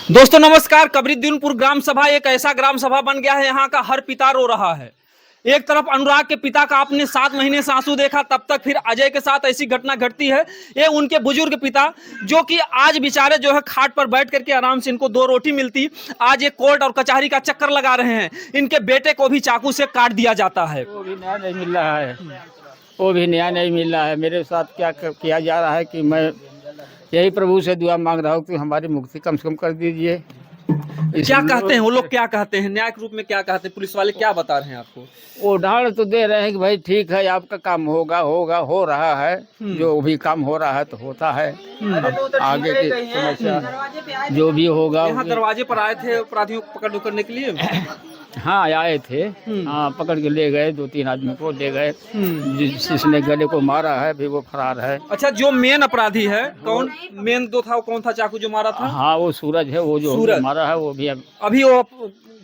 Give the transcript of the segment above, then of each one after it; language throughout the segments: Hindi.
दोस्तों नमस्कार। कबरीद्दीनपुर ग्राम सभा एक ऐसा ग्राम सभा बन गया है, यहाँ का हर पिता रो रहा है। एक तरफ अनुराग के पिता का आपने 7 महीने से आंसू देखा, तब तक फिर अजय के साथ ऐसी घटना घटती है। ये उनके बुजुर्ग पिता जो कि आज बेचारे जो है खाट पर बैठ करके आराम से इनको 2 रोटी मिलती, आज ये कोर्ट और कचहरी का चक्कर लगा रहे हैं। इनके बेटे को भी चाकू से काट दिया जाता है। वो भी न्याय नहीं मिल रहा है, वो भी न्याय नहीं मिल रहा है। मेरे साथ क्या किया जा रहा है कि मैं यही प्रभु से दुआ मांग रहा हूँ कि हमारी मुक्ति कम से कम कर दीजिए। क्या कहते हैं वो लोग, क्या कहते हैं न्याय के रूप में, क्या कहते हैं पुलिस वाले, क्या बता रहे हैं आपको? वो ढाल तो दे रहे हैं कि भाई ठीक है, आपका काम होगा होगा हो रहा है, जो भी काम हो रहा है तो होता है। अब आगे की समस्या जो भी होगा। यहाँ दरवाजे पर आए थे अपराधियों को पकड़ करने के लिए? हाँ आए थे, हाँ पकड़ के ले गए, 2-3 आदमी को ले गए। जिसने गले को मारा है भी वो फरार है। अच्छा, जो मेन अपराधी है कौन, मेन दो था वो कौन था चाकू जो मारा था? हाँ वो सूरज है, वो जो सूरज मारा है वो भी अभी वो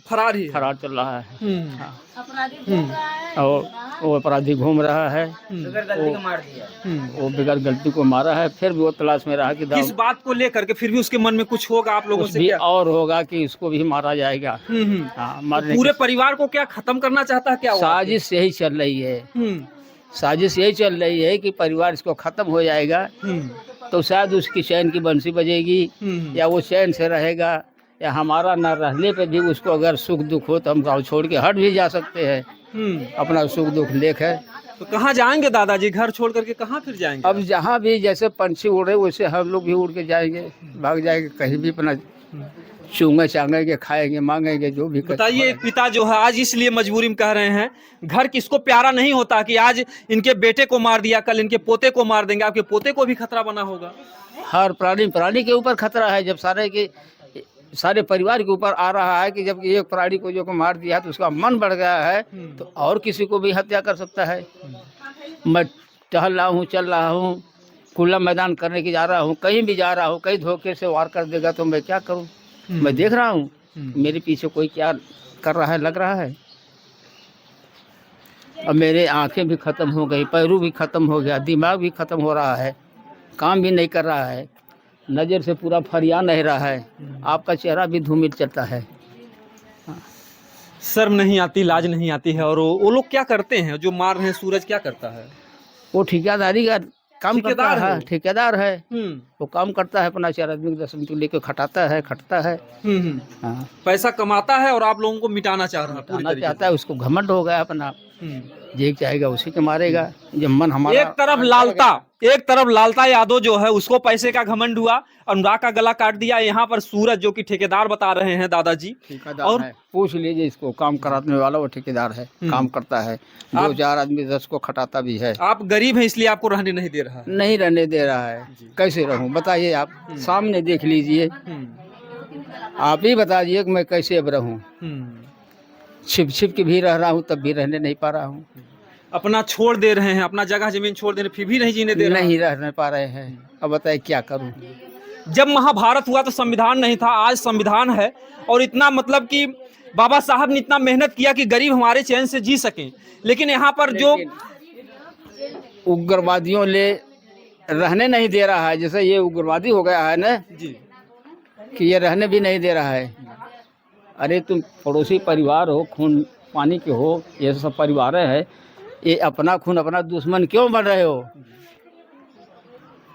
फरार ही है। फरार चल रहा है। हाँ। और वो अपराधी घूम रहा है, वो बगैर गलती को मारा है। फिर भी वो तलाश में रहा कि किस बात को लेकर के फिर भी उसके मन में कुछ होगा आप लोगों से भी क्या? और होगा कि इसको भी मारा जाएगा। हाँ, मारने पूरे परिवार को क्या खत्म करना चाहता है क्या? साजिश यही चल रही है, साजिश यही चल रही है कि परिवार इसको खत्म हो जाएगा तो शायद उसकी चैन की बंसी बजेगी या वो चैन से रहेगा, या हमारा न रहने पे भी उसको अगर सुख दुख हो तो हम गाँव छोड़ के हट भी जा सकते हैं। अपना सुख दुख लेख है। तो कहाँ जाएंगे दादाजी, घर छोड़ करके कहाँ फिर जाएंगे? अब जहाँ भी जैसे पंछी उड़े वैसे हम लोग भी उड़ के जाएंगे, भाग जाएंगे, कहीं भी अपना चूंगे चांगेंगे, खाएंगे, मांगेंगे, जो भी। बताइए, एक पिता जो है आज इसलिए मजबूरी में कह रहे हैं, घर किसको प्यारा नहीं होता कि आज इनके बेटे को मार दिया, कल इनके पोते को मार देंगे, आपके पोते को भी खतरा बना होगा। हर प्राणी के ऊपर खतरा है। जब सारे परिवार के ऊपर आ रहा है कि जब एक प्राणी को जो मार दिया तो उसका मन बढ़ गया है तो और किसी को भी हत्या कर सकता है। मैं टहल रहा हूँ, चल रहा हूँ, खुला मैदान करने की जा रहा हूँ, कहीं भी जा रहा हूँ, कहीं धोखे से वार कर देगा तो मैं क्या करूँ? मैं देख रहा हूँ मेरे पीछे कोई क्या कर रहा है, लग रहा है। अब मेरे आंखें भी खत्म हो गई, पैरों भी खत्म हो गया, दिमाग भी खत्म हो रहा है, काम भी नहीं कर रहा है, नज़र से पूरा फरिया नहीं रहा है, आपका चेहरा भी धूमिल चलता है। शर्म नहीं आती, लाज नहीं आती है। और वो लोग क्या करते हैं जो मार रहे हैं? सूरज क्या करता है? वो ठेकेदारी का काम करता है, ठेकेदार है। वो काम करता है, अपना 4 आदमी 10 आदमी लेके खटाता है, खटता है। हाँ। पैसा कमाता है और आप लोगों को मिटाना चाह रहा है, पूरी तरीके से। चाहता है, उसको घमंड हो गया अपना, जे चाहेगा उसी के मारेगा। जब मन हमारा एक तरफ लालता यादव जो है उसको पैसे का घमंड हुआ, अनुराग का गला काट दिया। यहाँ पर सूरज जो कि ठेकेदार बता रहे हैं दादाजी, और पूछ लीजिए इसको, काम कराने वाला वो ठेकेदार है, काम करता है, 2-4 आदमी 10 को खटाता भी है। आप गरीब हैं इसलिए आपको रहने नहीं दे रहा है? नहीं रहने दे रहा है, कैसे रहूं बताइए? आप सामने देख लीजिए, आप ही बता दीजिए कि मैं कैसे अब रहूं। छिप छिप के भी रह रहा हूँ तब भी रहने नहीं पा रहा हूँ। अपना छोड़ दे रहे हैं, अपना जगह जमीन छोड़ दे रहे हैं, फिर भी नहीं जीने दे रहे, नहीं रहने पा रहे हैं। अब बताइए क्या करूं? जब महाभारत हुआ तो संविधान नहीं था, आज संविधान है। और इतना मतलब कि बाबा साहब ने इतना मेहनत किया कि गरीब हमारे चैन से जी सकें, लेकिन यहाँ पर जो उग्रवादियों ले रहने नहीं दे रहा है, जैसे ये उग्रवादी हो गया है ना जी, कि ये रहने भी नहीं दे रहा है। अरे तुम पड़ोसी परिवार हो, खून पानी के हो, ये सब परिवार है, ये अपना खून अपना दुश्मन क्यों बन रहे हो?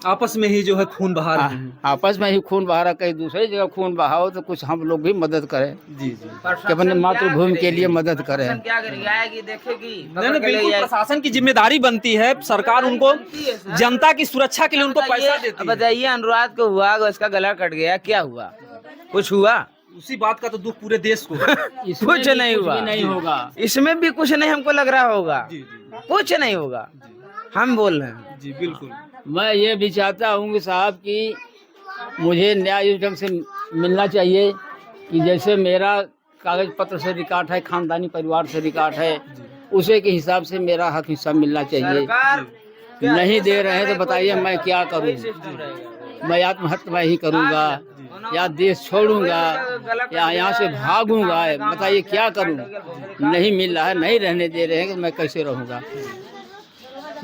आपस में ही जो है खून बहा रहे हैं। आपस में ही खून बहा रहा, कहीं दूसरी जगह खून बहाओ तो कुछ हम लोग भी मदद करें। जी जी, कि अपने मातृभूमि के लिए मदद करें। क्या करेगी, देखेगी। नहीं, बिल्कुल प्रशासन की जिम्मेदारी बनती है, सरकार उनको जनता की सुरक्षा के लिए उनको पैसा देती है। बताइए, अनुराग को हुआ, उसका गला कट गया, क्या हुआ? कुछ हुआ? उसी बात का तो दुख पूरे देश को कुछ नहीं हुआ, नहीं होगा, इसमें भी कुछ नहीं हमको लग रहा होगा। जी जी, कुछ नहीं होगा, हम बोल रहे हैं। जी बिल्कुल। मैं ये भी चाहता हूँ कि साहब कि मुझे न्याय ढंग से मिलना चाहिए, कि जैसे मेरा कागज पत्र से रिकॉर्ड है, खानदानी परिवार से रिकॉर्ड है, उसे के हिसाब से मेरा हक हिस्सा मिलना चाहिए। नहीं दे रहे हैं तो बताइए मैं क्या करूँ? मैं आत्महत्या मैं ही करूँगा या देश छोड़ूंगा या यहाँ से भागूंगा? बताइए क्या करूँ? नहीं मिल रहा है, नहीं रहने दे रहे हैं, तो मैं कैसे रहूँगा?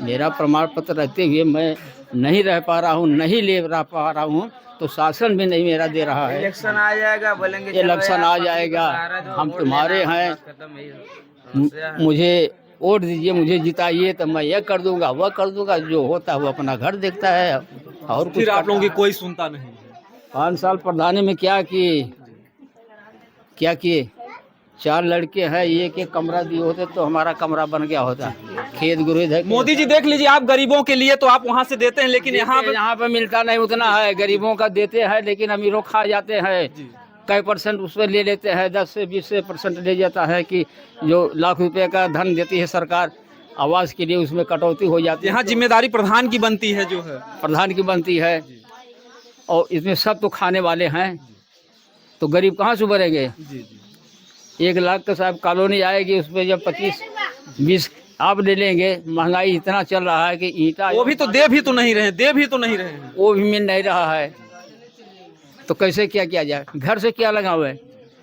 मेरा प्रमाण पत्र रहते हुए मैं नहीं रह पा रहा हूँ, नहीं ले पा रहा हूँ, तो तो शासन भी नहीं मेरा दे रहा है। इलेक्शन आ जाएगा बोलेंगे चलो इलेक्शन यार, आ पार्टी जाएगा, का सहारा दो, हम वोट तुम्हारे देना, हैं, बस खत्म, यही समस्या है। मुझे वोट दीजिए, मुझे जिताइए तो मैं यह कर दूंगा, वह कर दूंगा। जो होता है वो अपना घर देखता है और कुछ फिर आप लोगों की करता है। कोई सुनता नहीं है। 5 साल प्रधानी में क्या किए 4 लड़के हैं, एक एक कमरा दिए होते तो हमारा कमरा बन गया होता। खेत गुरुद है। मोदी जी देख लीजिए, आप गरीबों के लिए तो आप वहां से देते हैं, लेकिन यहाँ पे मिलता नहीं उतना है। गरीबों का देते हैं लेकिन अमीरों खा जाते हैं। कई परसेंट उसमें ले लेते हैं, 10 से 20% ले जाता है कि जो लाख रुपए का धन देती है सरकार आवास के लिए, उसमें कटौती हो जाती है। यहाँ जिम्मेदारी प्रधान की बनती है, जो है प्रधान की बनती है, और इसमें सब तो खाने वाले हैं, तो गरीब कहाँ से उभरेंगे। 1 लाख का साहब कॉलोनी आएगी, उसमें जब 25-20 आप ले लेंगे। महंगाई इतना चल रहा है कि ईंटा वो भी तो दे भी तो नहीं रहे हैं। वो भी मिल नहीं रहा है, तो कैसे क्या किया जाए। घर से क्या लगावे,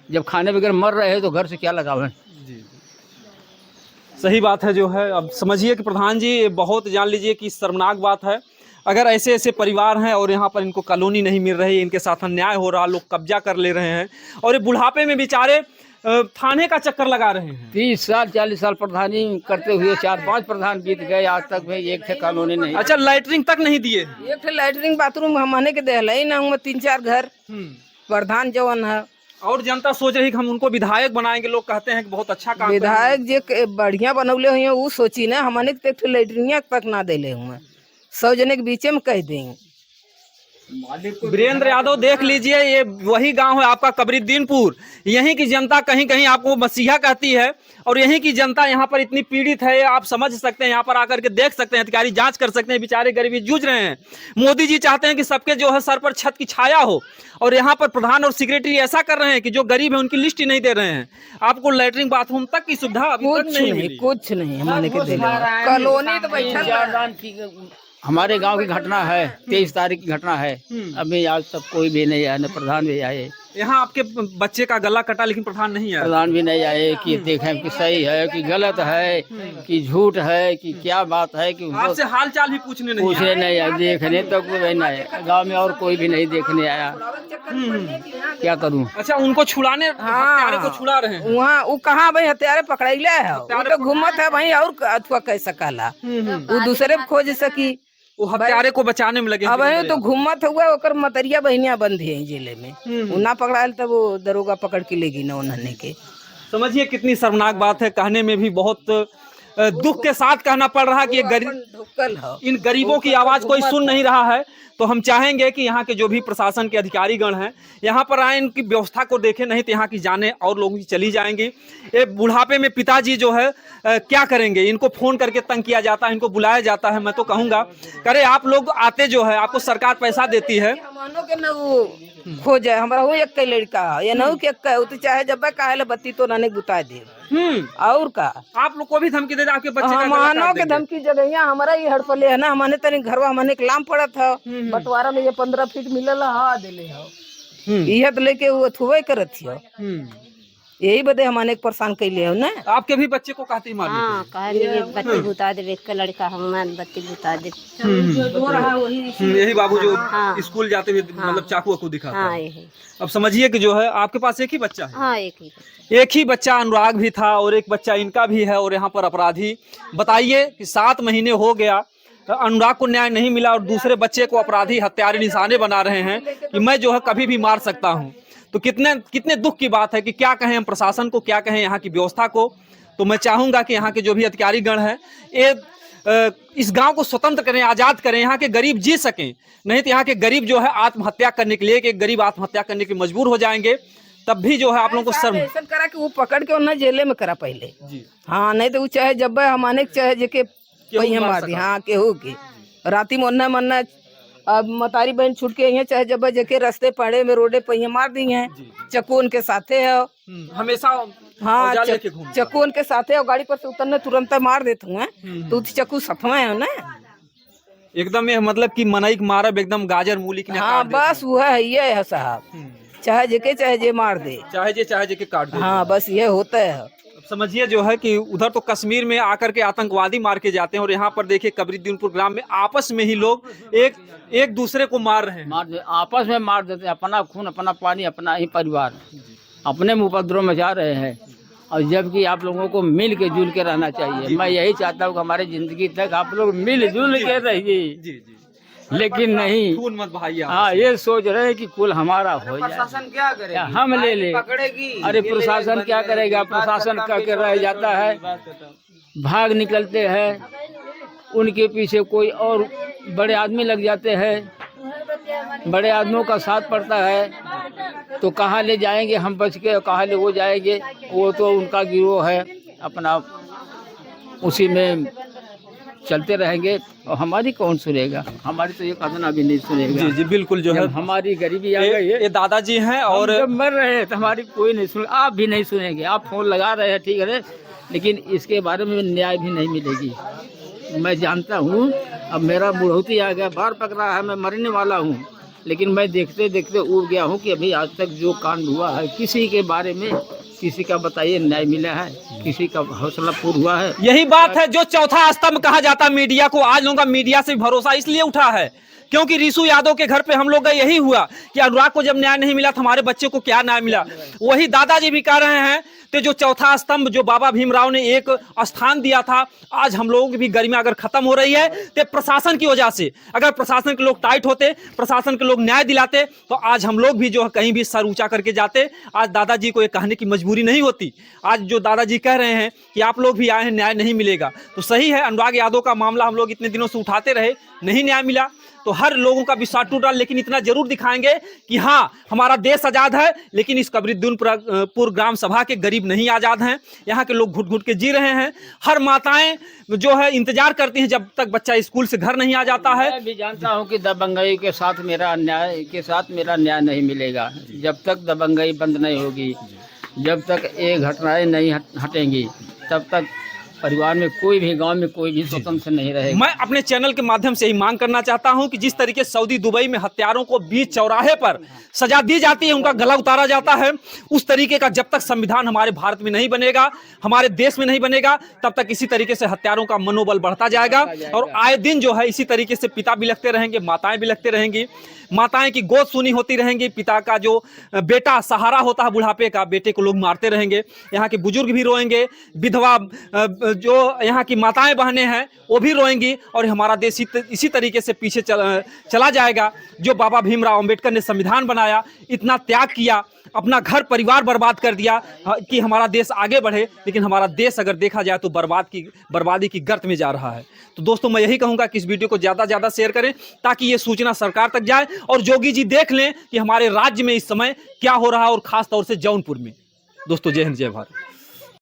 जब खाने बगैर मर रहे हैं तो घर से क्या लगावे। सही बात है जो है। अब समझिए कि प्रधान जी, बहुत जान लीजिए कि शर्मनाक बात है। अगर ऐसे ऐसे परिवार हैं और यहाँ पर इनको कॉलोनी नहीं मिल रही, इनके साथ अन्याय हो रहा, लोग कब्जा कर ले रहे हैं और ये बुढ़ापे में बेचारे थाने का चक्कर लगा रहे हैं। 30 साल 40 साल प्रधानी करते हुए 4-5 प्रधान बीत गए, आज तक भाई एक थे कॉलोनी नहीं। अच्छा, लैटरिन तक नहीं दिए। एक लैटरिन बाथरूम हमने के देहल ही ना, 3-4 घर प्रधान जवन है। और जनता सोच रही कि हम उनको विधायक बनाएंगे, लोग कहते हैं कि बहुत अच्छा काम विधायक जे बढ़िया बनौले हुए वो सोची ना, हमने के एक लैटरिन तक ना देले हुए। 100 जने के बीच में कह देंगे। वीरेंद्र यादव देख लीजिए, ये वही गांव है आपका कबरीद्दीनपुर। यहीं की जनता कहीं कहीं आपको मसीहा कहती है और यहीं की जनता यहाँ पर इतनी पीड़ित है, आप समझ सकते हैं। यहाँ पर आकर के देख सकते हैं, अधिकारी जांच कर सकते हैं, बेचारे गरीबी जूझ रहे हैं। मोदी जी चाहते हैं कि सबके जो है सर पर छत की छाया हो, और यहाँ पर प्रधान और सेक्रेटरी ऐसा कर रहे हैं कि जो गरीब है उनकी लिस्ट ही नहीं दे रहे हैं। आपको लैटरिन बाथरूम तक की सुविधा अभी तक नहीं मिली। कुछ नहीं हमने के देले। कॉलोनी तो बैठल हमारे गांव की घटना है, 23 तारीख की घटना है। अभी आज तक कोई भी नहीं आया, न प्रधान भी आए। यहाँ आपके बच्चे का गला कटा लेकिन प्रधान नहीं आया। प्रधान भी नहीं आए कि देखें कि सही है कि गलत है कि झूठ है कि क्या बात है। कि आपसे हाल चाल भी पूछने नहीं नहीं आया, देखने तक कोई नहीं आया। गाँव में और कोई भी नहीं देखने आया, क्या करूँ। अच्छा, उनको छुड़ाने, हत्यारे को छुड़ा रहे हैं वहाँ। वो कहाँ भाई हत्यारे पकड़ैले है, वो तो घूमत है भाई। और अथवा कह सकला, वो दूसरे खोज सकी, वो हत्यारे को बचाने में लगे। अब तो घूमत हुआ, ओकर मतरिया बहनिया बंद है जिले में। वो ना पकड़ायल तब वो दरोगा पकड़ के लेगी ना उन्होंने के। समझिए कितनी शर्मनाक बात है, कहने में भी बहुत दुख के साथ कहना पड़ रहा कि इन गरीबों की आवाज कोई सुन नहीं रहा है। तो हम चाहेंगे कि यहाँ के जो भी प्रशासन के अधिकारीगण हैं यहाँ पर आए, इनकी व्यवस्था को देखें, नहीं तो यहाँ की जानें और लोगों की चली जाएंगी। ये बुढ़ापे में पिताजी जो है क्या करेंगे। इनको फोन करके तंग किया जाता है, इनको बुलाया जाता है। मैं तो कहूँगा करे आप लोग आते जो है, आपको सरकार पैसा देती है। मानो के ना वो खोज है हमारा, वो एक लड़का ये नौ के तो चाहे जब काहे बत्ती तो ना बुता दे। और का आप लोग को भी धमकी दे, आपके बच्चे का मानो के धमकी जगह हमारा ये हड़पले है ना। हमारे तनी घरवा हमने लाम पड़ा था, बंटवारा में ये 15 फीट मिलल हा दिले हो, ये तो लेके वो थुवे करत थियो। यही बदे हमने परेशान कैले हो ना। आपके भी बच्चे को कहती मार हाँ, कहे बत्ती बुता दे, एक लड़का हम बत्ती बुता दे। यही बाबू जो स्कूल जाते हुए मतलब चाकू वाकू दिखाता हाँ, है। यही। अब समझिए कि जो है आपके पास एक ही बच्चा है। हाँ, एक ही बच्चा अनुराग भी था और एक बच्चा इनका भी है। और यहाँ पर अपराधी बताइए कि 7 महीने हो गया, अनुराग को न्याय नहीं मिला और दूसरे बच्चे को अपराधी हत्यारे निशाने बना रहे हैं कि मैं जो है कभी भी मार सकता हूँ। तो कितने दुख की बात है कि क्या कहें हम प्रशासन को, क्या कहें यहाँ की व्यवस्था को। तो मैं चाहूँगा कि यहाँ के जो भी अधिकारीगण हैं ये इस गांव को स्वतंत्र करें, आज़ाद करें, यहाँ के गरीब जी सकें। नहीं तो यहाँ के गरीब जो है आत्महत्या करने के लिए, कि गरीब आत्महत्या करने के लिए मजबूर हो जाएंगे। तब भी जो है आप लोगों को शर्म ऐसा करा कि वो पकड़ के उन्हें जेले में करा पहले जी। हाँ, नहीं तो वो चाहे जब हमारे चाहे जेके पहिया मार दी। हाँ, केहू के राती में मन्ना अब मतारी बहन छूट के यहाँ चाहे जब जके रास्ते पड़े में रोडे पहिया मार दी हैं। चक्कू उनके साथे है हमेशा। हाँ, चक्कू उनके साथे और गाड़ी पर से उतरने तुरंत मार देते हैं। तो चक्कू सफवा है ना एकदम, ये मतलब कि मनई मारब एकदम गाजर मूली की। हाँ, बस वो है ये है साहब, चाहे जेके चाहे जे मार दे, चाहे जे के काट दे। हाँ, बस ये होता है। समझिए जो है कि उधर तो कश्मीर में आकर के आतंकवादी मार के जाते हैं और यहाँ पर देखिए कबरीदीनपुर ग्राम में आपस में ही लोग एक दूसरे को मार रहे हैं। आपस में मार देते हैं, अपना खून अपना पानी अपना ही परिवार, अपने में उपद्रव मचा रहे हैं। और जबकि आप लोगों को मिल के जुल के रहना चाहिए। मैं यही चाहता हूँ कि हमारी जिंदगी तक आप लोग मिल जुल के रहिए, लेकिन नहीं, खून मत भाई। हाँ, ये सोच रहे हैं कि कुल हमारा हो जाए, प्रशासन क्या करेगा, हम ले ले। पकड़ेगी। अरे प्रशासन क्या करेगा, प्रशासन करके रह जाता है, भाग निकलते हैं, उनके पीछे कोई और बड़े आदमी लग जाते हैं, बड़े आदमियों का साथ पड़ता है, तो कहाँ ले जाएंगे हम बच के, कहाँ ले वो जाएंगे, वो तो उनका गिरोह है, अपना उसी में चलते रहेंगे। और हमारी कौन सुनेगा, हमारी तो ये कदना भी नहीं सुनेगा। जी जी बिल्कुल जो है हमारी गरीबी आ गई है, ये दादाजी हैं और जब मर रहे हैं तो हमारी कोई नहीं सुन, आप भी नहीं सुनेंगे। आप फोन लगा रहे हैं ठीक है, लेकिन इसके बारे में न्याय भी नहीं मिलेगी। मैं जानता हूँ, अब मेरा बुढ़ौती आ गया, बार पक रहा है, मैं मरने वाला हूँ, लेकिन मैं देखते देखते उब गया हूँ कि अभी आज तक जो कांड हुआ है, किसी के बारे में किसी का बताइए न्याय मिला है, किसी का हौसला पूर्ण हुआ है। यही बात है जो चौथा स्तंभ कहा जाता है मीडिया को। आज लोगों का मीडिया से भरोसा इसलिए उठा है क्योंकि रिशु यादव के घर पे हम लोग का यही हुआ कि अनुराग को जब न्याय नहीं मिला तो हमारे बच्चे को क्या न्याय मिला। वही दादाजी भी कह रहे हैं कि जो चौथा स्तंभ जो बाबा भीमराव ने एक स्थान दिया था, आज हम लोगों की भी गरिमा अगर खत्म हो रही है तो प्रशासन की वजह से। अगर प्रशासन के लोग टाइट होते, प्रशासन के लोग न्याय दिलाते, तो आज हम लोग भी जो है कहीं भी सर ऊंचा करके जाते। आज दादाजी को ये कहने की मजबूरी नहीं होती। आज जो दादाजी कह रहे हैं कि आप लोग भी आए हैं, न्याय नहीं मिलेगा, तो सही है। अनुराग यादव का मामला हम लोग इतने दिनों से उठाते रहे, नहीं न्याय मिला, तो हर लोगों का विश्वास टूटा। लेकिन इतना जरूर दिखाएंगे कि हाँ, हमारा देश आजाद है, लेकिन इस कबरीदीनपुर ग्राम सभा के गरीब नहीं आजाद हैं। यहाँ के लोग घुट घुट के जी रहे हैं। हर माताएं जो है इंतजार करती हैं जब तक बच्चा स्कूल से घर नहीं आ जाता है। मैं भी जानता हूँ कि दबंगई के साथ मेरा न्याय नहीं मिलेगा। जब तक दबंगई बंद नहीं होगी, जब तक ये घटनाएं नहीं हटेंगी, तब तक परिवार में कोई भी, गांव में कोई भी स्वतंत्र नहीं रहेगा। मैं अपने चैनल के माध्यम से ही मांग करना चाहता हूं कि जिस तरीके सऊदी दुबई में हत्यारों को बीच चौराहे पर सजा दी जाती है, उनका गला उतारा जाता है, उस तरीके का जब तक संविधान हमारे भारत में नहीं बनेगा, हमारे देश में नहीं बनेगा, तब तक इसी तरीके से हत्यारों का मनोबल बढ़ता जाएगा। और आए दिन जो है इसी तरीके से पिता भी लगते रहेंगे, माताएं भी लगते रहेंगी, माताएं की गोद सुनी होती रहेंगी, पिता का जो बेटा सहारा होता है बुढ़ापे का, बेटे को लोग मारते रहेंगे। यहाँ के बुजुर्ग भी रोएंगे, विधवा जो यहाँ की माताएं बहनें हैं वो भी रोएंगी, और हमारा देश इसी तरीके से पीछे चला जाएगा। जो बाबा भीमराव अंबेडकर ने संविधान बनाया, इतना त्याग किया, अपना घर परिवार बर्बाद कर दिया कि हमारा देश आगे बढ़े, लेकिन हमारा देश अगर देखा जाए तो बर्बादी की गर्त में जा रहा है। तो दोस्तों मैं यही कहूँगा कि इस वीडियो को ज़्यादा से ज़्यादा शेयर करें ताकि ये सूचना सरकार तक जाए और जोगी जी देख लें कि हमारे राज्य में इस समय क्या हो रहा है, और खास तौर से जौनपुर में। दोस्तों जय हिंद, जय भारत।